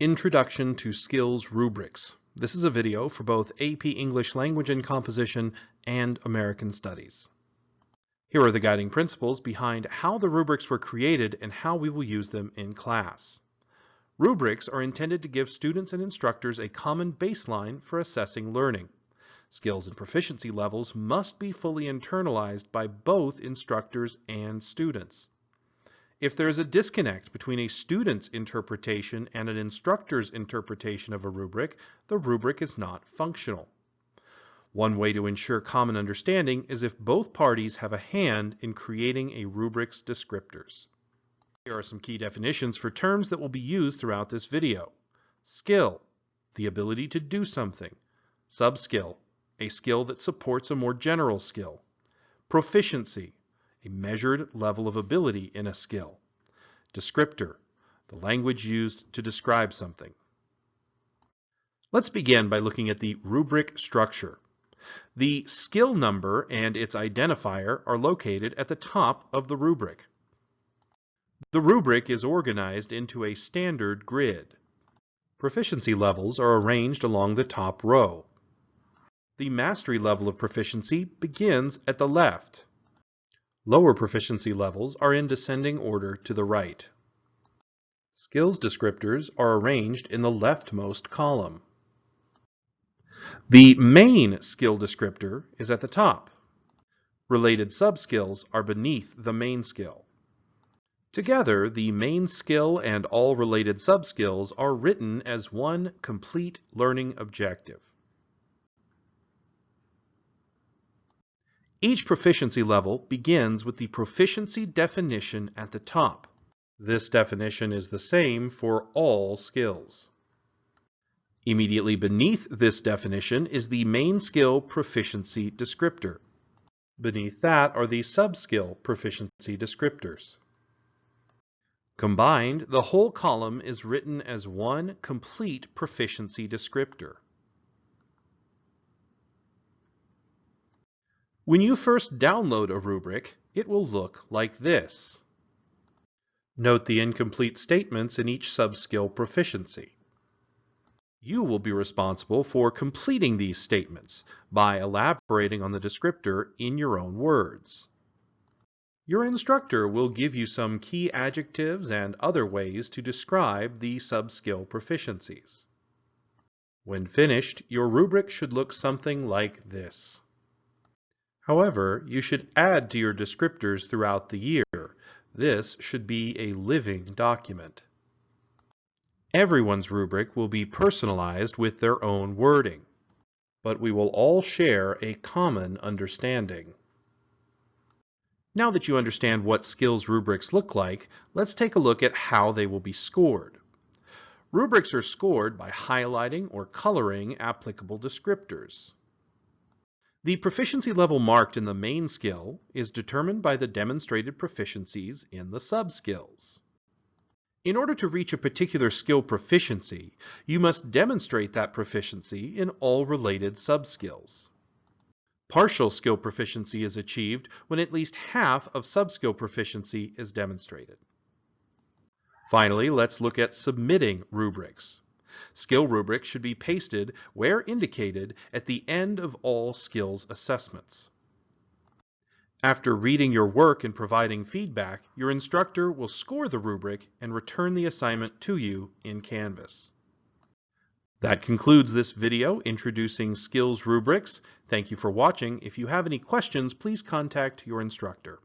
Introduction to Skills Rubrics. This is a video for both AP English Language and Composition and American Studies. Here are the guiding principles behind how the rubrics were created and how we will use them in class. Rubrics are intended to give students and instructors a common baseline for assessing learning. Skills and proficiency levels must be fully internalized by both instructors and students. If there is a disconnect between a student's interpretation and an instructor's interpretation of a rubric, the rubric is not functional. One way to ensure common understanding is if both parties have a hand in creating a rubric's descriptors. Here are some key definitions for terms that will be used throughout this video. Skill, the ability to do something. Subskill, a skill that supports a more general skill. Proficiency, a measured level of ability in a skill. Descriptor, the language used to describe something. Let's begin by looking at the rubric structure. The skill number and its identifier are located at the top of the rubric. The rubric is organized into a standard grid. Proficiency levels are arranged along the top row. The mastery level of proficiency begins at the left. Lower proficiency levels are in descending order to the right. Skills descriptors are arranged in the leftmost column. The main skill descriptor is at the top. Related subskills are beneath the main skill. Together, the main skill and all related subskills are written as one complete learning objective. Each proficiency level begins with the proficiency definition at the top. This definition is the same for all skills. Immediately beneath this definition is the main skill proficiency descriptor. Beneath that are the subskill proficiency descriptors. Combined, the whole column is written as one complete proficiency descriptor. When you first download a rubric, it will look like this. Note the incomplete statements in each subskill proficiency. You will be responsible for completing these statements by elaborating on the descriptor in your own words. Your instructor will give you some key adjectives and other ways to describe the subskill proficiencies. When finished, your rubric should look something like this. However, you should add to your descriptors throughout the year. This should be a living document. Everyone's rubric will be personalized with their own wording, but we will all share a common understanding. Now that you understand what skills rubrics look like, let's take a look at how they will be scored. Rubrics are scored by highlighting or coloring applicable descriptors. The proficiency level marked in the main skill is determined by the demonstrated proficiencies in the subskills. In order to reach a particular skill proficiency, you must demonstrate that proficiency in all related subskills. Partial skill proficiency is achieved when at least half of subskill proficiency is demonstrated. Finally, let's look at submitting rubrics. Skill rubrics should be pasted where indicated at the end of all skills assessments. After reading your work and providing feedback, your instructor will score the rubric and return the assignment to you in Canvas. That concludes this video introducing skills rubrics. Thank you for watching. If you have any questions, please contact your instructor.